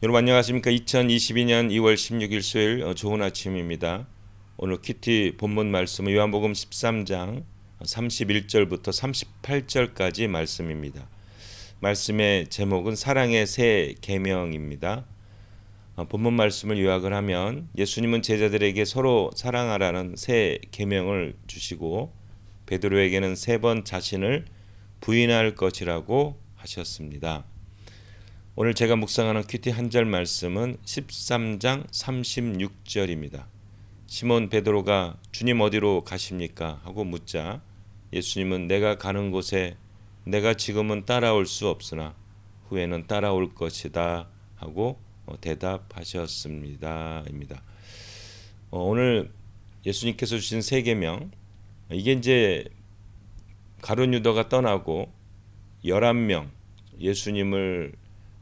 여러분 안녕하십니까? 2022년 2월 16일 수요일 좋은 아침입니다. 오늘 큐티 본문 말씀은 요한복음 13장 31절부터 38절까지 말씀입니다. 말씀의 제목은 사랑의 새 계명입니다. 본문 말씀을 요약을 하면 예수님은 제자들에게 서로 사랑하라는 새 계명을 주시고 베드로에게는 3번 자신을 부인할 것이라고 하셨습니다. 오늘 제가 묵상하는 큐티 한 절 말씀은 13장 36절입니다. 시몬 베드로가 주님 어디로 가십니까? 하고 묻자 예수님은 내가 가는 곳에 내가 지금은 따라올 수 없으나 후에는 따라올 것이다 하고 대답하셨습니다. 입니다. 오늘 예수님께서 주신 세 계명, 이게 이제 가룟 유다가 떠나고 11명 예수님을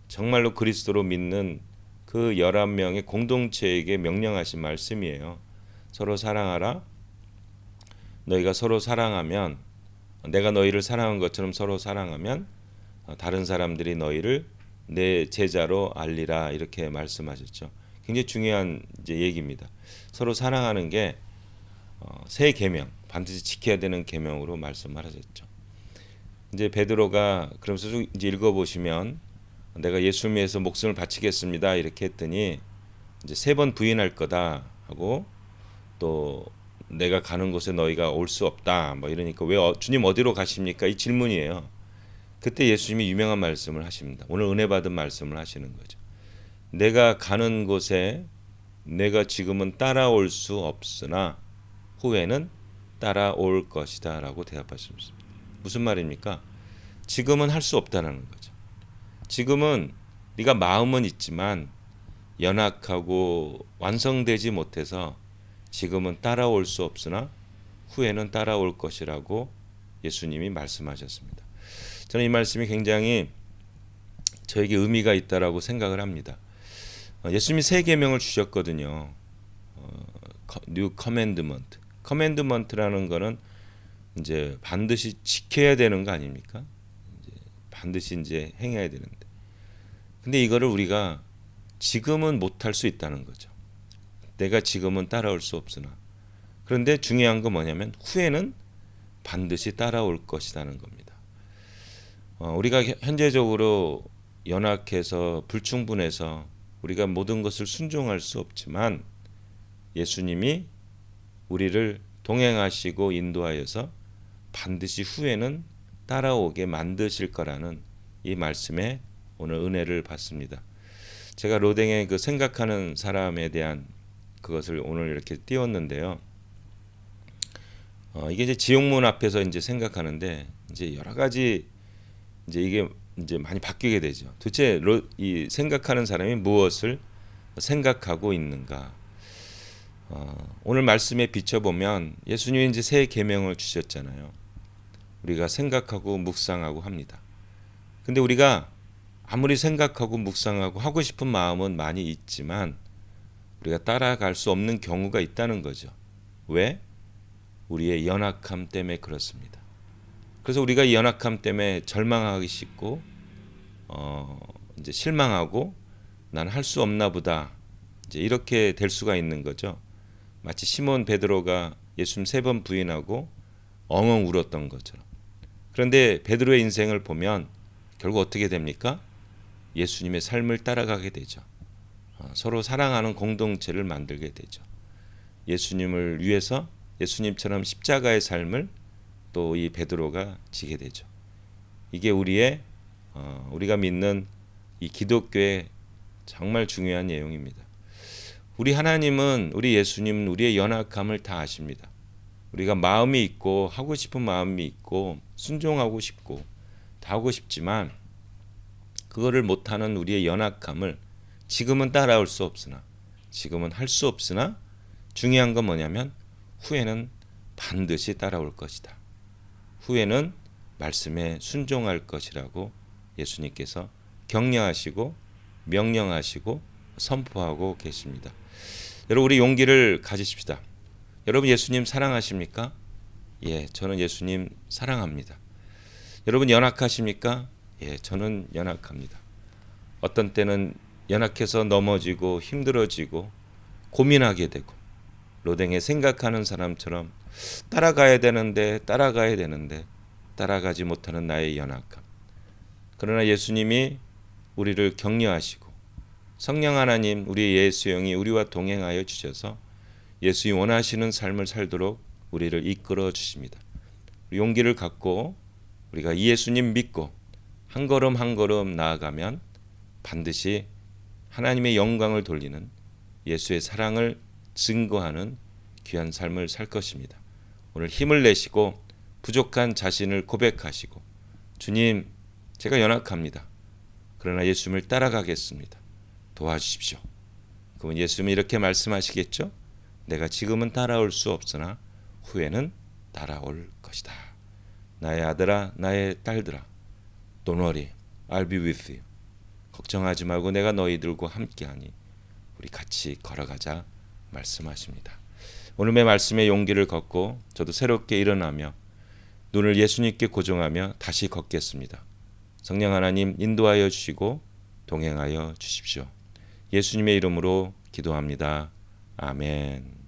정말로 그리스도로 믿는 그 11명의 공동체에게 명령하신 말씀이에요. 서로 사랑하라. 너희가 서로 사랑하면, 내가 너희를 사랑한 것처럼 서로 사랑하면 다른 사람들이 너희를 내 제자로 알리라, 이렇게 말씀하셨죠. 굉장히 중요한 이제 얘기입니다. 서로 사랑하는 게 새 계명, 반드시 지켜야 되는 계명으로 말씀하셨죠. 이제 베드로가 그러면서 쭉 이제 읽어보시면 내가 예수님 위해서 목숨을 바치겠습니다 이렇게 했더니 이제 3번 부인할 거다 하고 또 내가 가는 곳에 너희가 올 수 없다 뭐 이러니까 왜 주님 어디로 가십니까? 이 질문이에요. 그때 예수님이 유명한 말씀을 하십니다. 오늘 은혜 받은 말씀을 하시는 거죠. 내가 가는 곳에 내가 지금은 따라올 수 없으나 후에는 따라올 것이다 라고 대답하십니다. 무슨 말입니까? 지금은 할 수 없다는 거죠. 지금은 네가 마음은 있지만 연약하고 완성되지 못해서 지금은 따라올 수 없으나 후에는 따라올 것이라고 예수님이 말씀하셨습니다. 저는 이 말씀이 굉장히 저에게 의미가 있다라고 생각을 합니다. 예수님이 세 계명을 주셨거든요. New Commandment. Commandment라는 거는 이제 반드시 지켜야 되는 거 아닙니까? 반드시 이제 행해야 되는데, 근데 이거를 우리가 지금은 못할 수 있다는 거죠. 내가 지금은 따라올 수 없으나, 그런데 중요한 건 뭐냐면 후에는 반드시 따라올 것이라는 겁니다. 우리가 현재적으로 연약해서 불충분해서 우리가 모든 것을 순종할 수 없지만 예수님이 우리를 동행하시고 인도하여서 반드시 후에는 따라오게 만드실 거라는 이 말씀에 오늘 은혜를 받습니다. 제가 로댕의 그 생각하는 사람에 대한 그것을 오늘 이렇게 띄웠는데요. 이게 이제 지옥문 앞에서 이제 생각하는데 이제 여러 가지 이제 이게 이제 많이 바뀌게 되죠. 도대체 이 생각하는 사람이 무엇을 생각하고 있는가? 오늘 말씀에 비춰보면 예수님이 이제 새 계명을 주셨잖아요. 우리가 생각하고 묵상하고 합니다. 근데 우리가 아무리 생각하고 묵상하고 하고 싶은 마음은 많이 있지만 우리가 따라갈 수 없는 경우가 있다는 거죠. 왜? 우리의 연약함 때문에 그렇습니다. 그래서 우리가 이 연약함 때문에 절망하기 쉽고 이제 실망하고 나는 할 수 없나 보다, 이제 이렇게 될 수가 있는 거죠. 마치 시몬 베드로가 예수님 3번 부인하고 엉엉 울었던 것처럼. 그런데 베드로의 인생을 보면 결국 어떻게 됩니까? 예수님의 삶을 따라가게 되죠. 서로 사랑하는 공동체를 만들게 되죠. 예수님을 위해서 예수님처럼 십자가의 삶을 또 이 베드로가 지게 되죠. 이게 우리가 믿는 이 기독교의 정말 중요한 내용입니다. 우리 하나님은, 우리 예수님은 우리의 연약함을 다 아십니다. 우리가 마음이 있고 하고 싶은 마음이 있고 순종하고 싶고 다 하고 싶지만 그거를 못하는 우리의 연약함을 지금은 따라올 수 없으나, 지금은 할 수 없으나 중요한 건 뭐냐면 후에는 반드시 따라올 것이다. 후에는 말씀에 순종할 것이라고 예수님께서 격려하시고 명령하시고 선포하고 계십니다. 여러분, 우리 용기를 가지십시다. 여러분, 예수님 사랑하십니까? 예, 저는 예수님 사랑합니다. 여러분, 연약하십니까? 예, 저는 연약합니다. 어떤 때는 연약해서 넘어지고 힘들어지고 고민하게 되고 로댕에 생각하는 사람처럼 따라가야 되는데 따라가지 못하는 나의 연약함. 그러나 예수님이 우리를 격려하시고 성령 하나님 우리 예수 영이 우리와 동행하여 주셔서 예수님 원하시는 삶을 살도록 우리를 이끌어 주십니다. 용기를 갖고 우리가 이 예수님 믿고 한 걸음 한 걸음 나아가면 반드시 하나님의 영광을 돌리는 예수의 사랑을 증거하는 귀한 삶을 살 것입니다. 오늘 힘을 내시고 부족한 자신을 고백하시고 주님 제가 연약합니다. 그러나 예수님을 따라가겠습니다. 도와주십시오. 그러면 예수님이 이렇게 말씀하시겠죠? 내가 지금은 따라올 수 없으나 후에는 따라올 것이다. 나의 아들아 나의 딸들아 Don't worry, I'll be with you. 걱정하지 말고 내가 너희들과 함께하니 우리 같이 걸어가자 말씀하십니다. 오늘의 말씀에 용기를 걷고 저도 새롭게 일어나며 눈을 예수님께 고정하며 다시 걷겠습니다. 성령 하나님 인도하여 주시고 동행하여 주십시오. 예수님의 이름으로 기도합니다. 아멘.